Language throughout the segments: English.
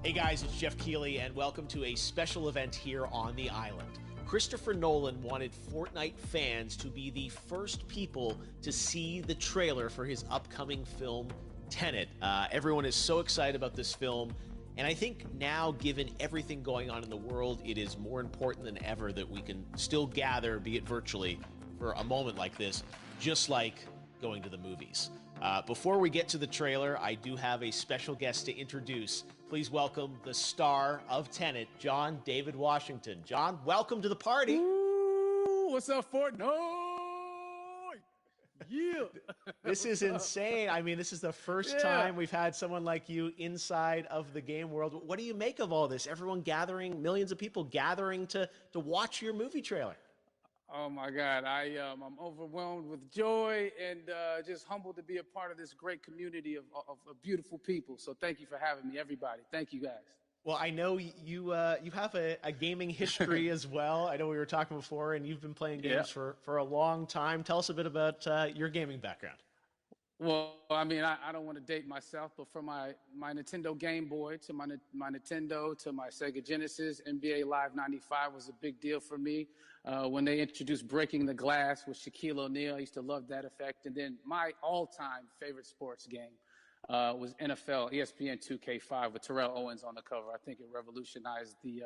Hey guys, it's Jeff Keighley, and welcome to a special event here on the island. Christopher Nolan wanted Fortnite fans to be the first people to see the trailer for his upcoming film, Tenet. Everyone is so excited about this film, and I think now, given everything going on in the world, it is more important than ever that we can still gather, be it virtually, for a moment like this, just like going to the movies. Before we get to the trailer, I do have a special guest to introduce. Please welcome the star of Tenet, John David Washington. John, welcome to the party. Ooh, what's up, Fortnite? Yeah. This is insane. I mean, this is the first time we've had someone like you inside of the game world. What do you make of all this? Everyone gathering, millions of people gathering to watch your movie trailer. Oh my God, I'm overwhelmed with joy and just humbled to be a part of this great community of beautiful people. So thank you for having me, everybody. Thank you, guys. Well, I know you have a gaming history as well. I know we were talking before, and you've been playing games for a long time. Tell us a bit about your gaming background. Well, I mean, I don't want to date myself, but from my Nintendo Game Boy to my Nintendo to my Sega Genesis, NBA Live 95 was a big deal for me. When they introduced Breaking the Glass with Shaquille O'Neal, I used to love that effect. And then my all-time favorite sports game was NFL ESPN 2K5 with Terrell Owens on the cover. I think it revolutionized the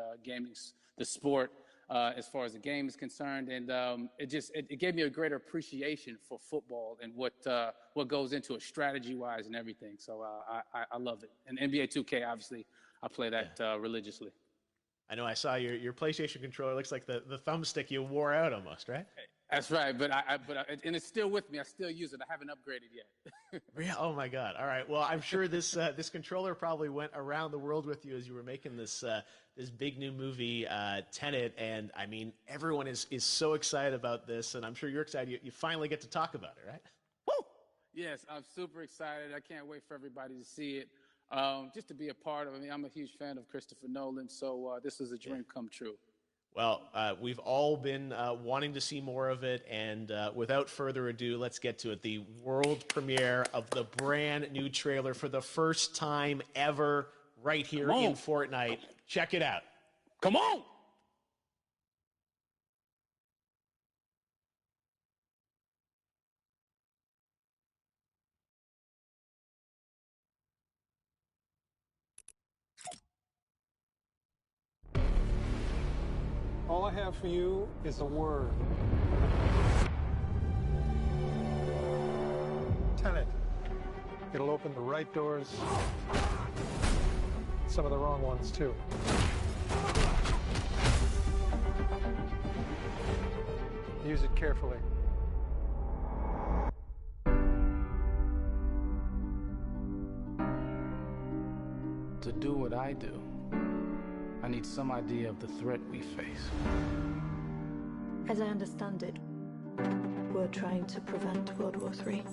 the sport as far as the game is concerned, and it gave me a greater appreciation for football and what goes into it strategy-wise and everything. So I love it. And NBA 2K, obviously, I play that religiously. I know I saw your PlayStation controller. Looks like the thumbstick you wore out almost, right? That's right, but and it's still with me. I still use it. I haven't upgraded yet. Oh my God! All right. Well, I'm sure this controller probably went around the world with you as you were making this big new movie, Tenet. And I mean, everyone is so excited about this, and I'm sure you're excited. You finally get to talk about it, right? Woo! Yes, I'm super excited. I can't wait for everybody to see it. Just to be a part of it. I mean, I'm a huge fan of Christopher Nolan, so this is a dream come true. Well, we've all been wanting to see more of it, and without further ado, let's get to it. The world premiere of the brand new trailer for the first time ever right here in Fortnite. Check it out. Come on! All I have for you is a word. Tenet. It'll open the right doors, some of the wrong ones too. Use it carefully. To do what I do, I need some idea of the threat we face. As I understand it, we're trying to prevent World War III.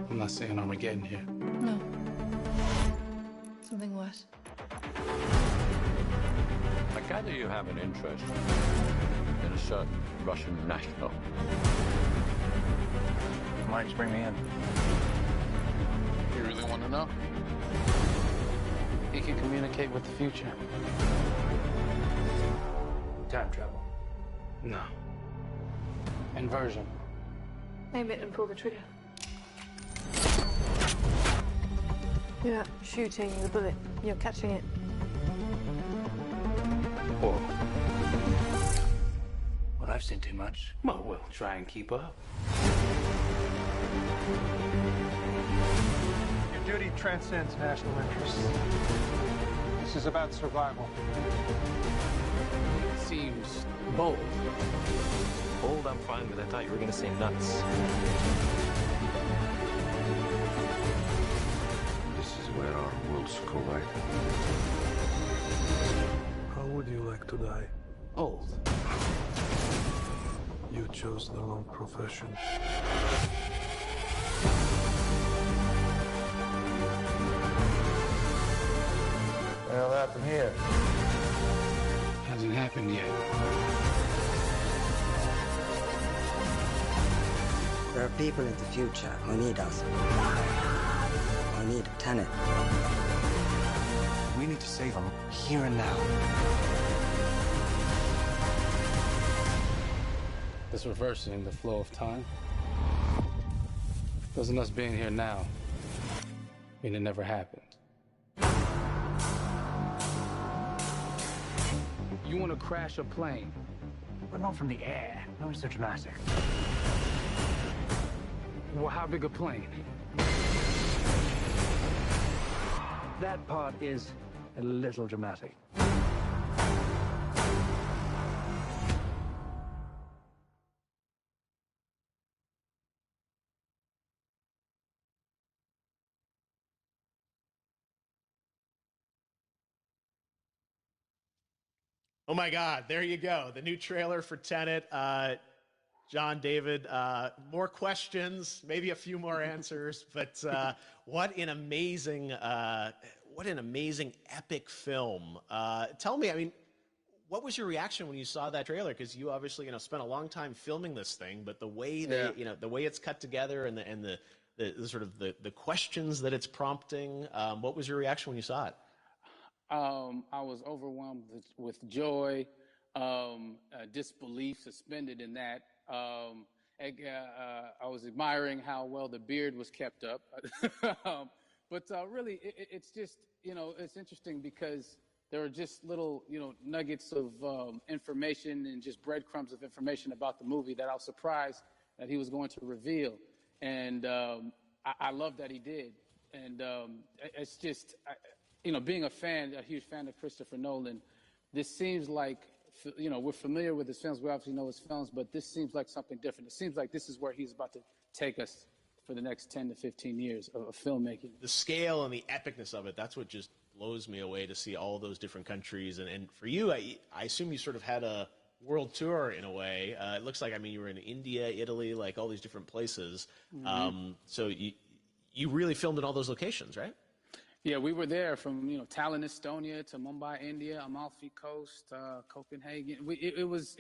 I'm not saying Armageddon here. No. Something worse. I gather you have an interest in a certain Russian national. Mike's bring me in. You really want to know? He can communicate with the future. Time travel. No. Inversion. Aim it and pull the trigger. You're not shooting the bullet, you're catching it. Whoa. Well, I've seen too much. Well, we'll try and keep up. Your duty transcends national interests. This is about survival. Seems bold. Bold, I'm fine with. I thought you were going to say nuts. This is where our worlds collide. How would you like to die? Old. You chose the wrong profession. Well, what happened here? Hasn't happened yet. There are people in the future who need us. Who need Tenet. need to save him here and now. It's reversing the flow of time. Doesn't us being here now mean it never happened? You want to crash a plane? But not from the air. No, it's so dramatic. Well, how big a plane? That part is a little dramatic. Oh my God, there you go. The new trailer for Tenet. John, David, more questions, maybe a few more answers, but what an amazing epic film. Tell me, I mean, what was your reaction when you saw that trailer? Because you obviously, spent a long time filming this thing, but the way that, the way it's cut together and the sort of the questions that it's prompting, what was your reaction when you saw it? I was overwhelmed with joy, disbelief suspended in that. I was admiring how well the beard was kept up. But really, it's just, it's interesting because there are just little, nuggets of information and just breadcrumbs of information about the movie that I was surprised that he was going to reveal. And I love that he did. And it's just, being a huge fan of Christopher Nolan, this seems like, we're familiar with his films. We obviously know his films, but this seems like something different. It seems like this is where he's about to take us for the next 10 to 15 years of filmmaking. The scale and the epicness of it, that's what just blows me away to see all those different countries. And for you, I assume you sort of had a world tour in a way. It looks like, you were in India, Italy, like all these different places. Mm-hmm. So you really filmed in all those locations, right? Yeah, we were there from, Tallinn, Estonia to Mumbai, India, Amalfi Coast, Copenhagen. It was,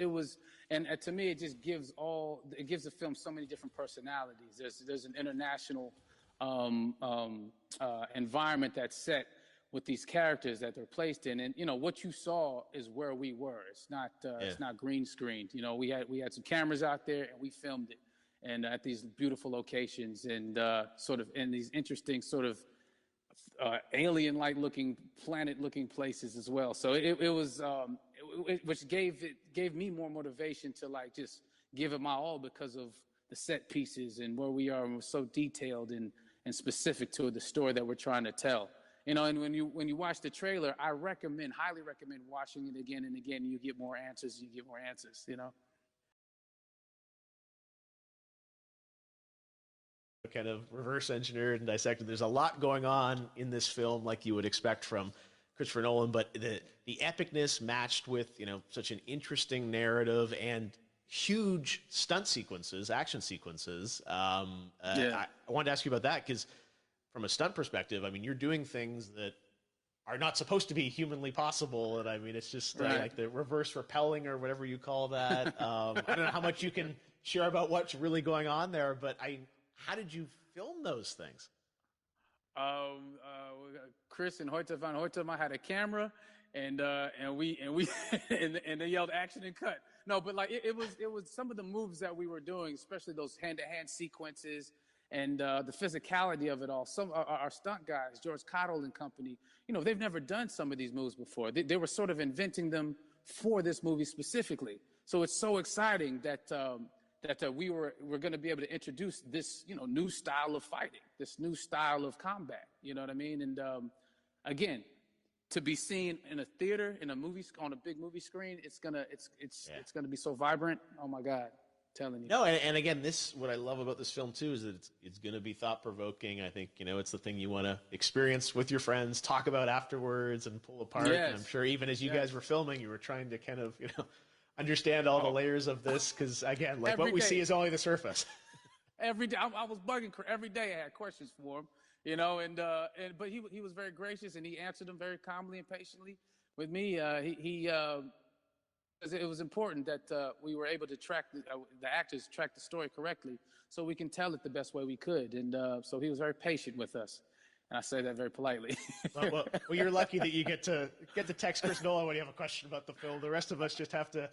and to me, it just gives the film so many different personalities. There's an international environment that's set with these characters that they're placed in, and what you saw is where we were. It's not green screened. We had some cameras out there and we filmed it, and at these beautiful locations and sort of in these interesting sort of alien-like looking, planet-looking places as well. So it was, which gave me more motivation to just give it my all because of the set pieces and where we are, and we're so detailed and specific to the story that we're trying to tell. And when you watch the trailer, I highly recommend watching it again and again. You get more answers. Kind of reverse engineered and dissected. There's a lot going on in this film, like you would expect from Christopher Nolan, but the epicness matched with such an interesting narrative and huge stunt sequences, action sequences. I wanted to ask you about that because, from a stunt perspective, you're doing things that are not supposed to be humanly possible, and it's just like the reverse rappelling or whatever you call that. I don't know how much you can share about what's really going on there, but how did you film those things? Chris and Hoyte van Hoytema had a camera, and they yelled action and cut. No, but it was some of the moves that we were doing, especially those hand-to-hand sequences and the physicality of it all. Some our stunt guys, George Cottle and company, they've never done some of these moves before. They were sort of inventing them for this movie specifically. So it's so exciting that we're going to be able to introduce this, new style of fighting, this new style of combat. You know what I mean? And again, to be seen in a theater, on a big movie screen, it's gonna be so vibrant. Oh my God, telling you. No, and again, what I love about this film too is that it's going to be thought provoking. I think it's the thing you want to experience with your friends, talk about afterwards, and pull apart. Yes. And I'm sure even as you guys were filming, you were trying to kind of understand all the layers of this, because again, what we see is only the surface. Every day, I was bugging every day. I had questions for him, but he was very gracious and he answered them very calmly and patiently with me. It was important that we were able to track the actors track the story correctly, so we can tell it the best way we could. And so he was very patient with us. And I say that very politely. Well, you're lucky that you get to text Chris Nolan when you have a question about the film. The rest of us just have to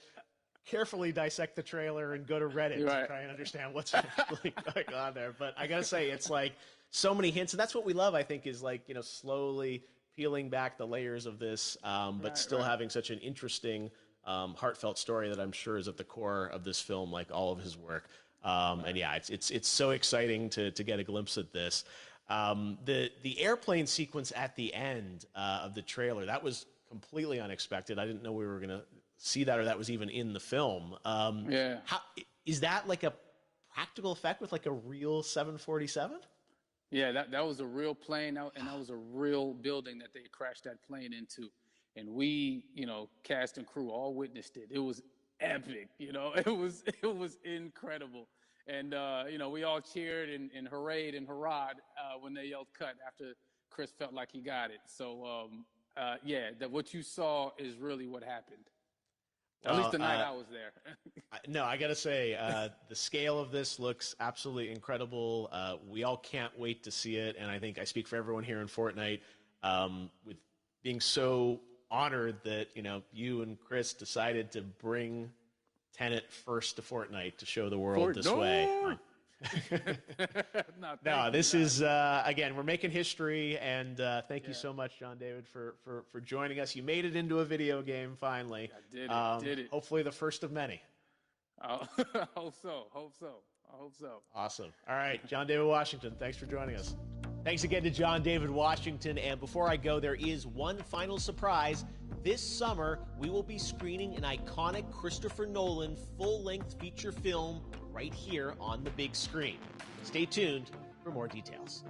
carefully dissect the trailer and go to Reddit to try and understand what's really going on there. But I gotta say, it's like so many hints, and that's what we love. I think is like, slowly peeling back the layers of this, but still having such an interesting, heartfelt story that I'm sure is at the core of this film, like all of his work. And yeah, it's so exciting to get a glimpse at this. The airplane sequence at the end of the trailer, that was completely unexpected. I didn't know we were gonna see that, or that was even in the film. How, is that like a practical effect with like a real 747? Yeah, that was a real plane, and that was a real building that they crashed that plane into. And we, cast and crew all witnessed it. It was epic, it was incredible. And, we all cheered and hurrayed and hurrahed when they yelled cut after Chris felt like he got it. So, that what you saw is really what happened. At least the night I was there. No, I got to say, the scale of this looks absolutely incredible. We all can't wait to see it. And I think I speak for everyone here in Fortnite with being so honored that, you and Chris decided to bring Tenet first to Fortnite to show the world this way. No, this is, again, we're making history, and thank you so much, John David, for joining us. You made it into a video game, finally. I did it. Hopefully the first of many. I hope so. Awesome. All right, John David Washington, thanks for joining us. Thanks again to John David Washington, and before I go, there is one final surprise. This summer, we will be screening an iconic Christopher Nolan full-length feature film right here on the big screen. Stay tuned for more details.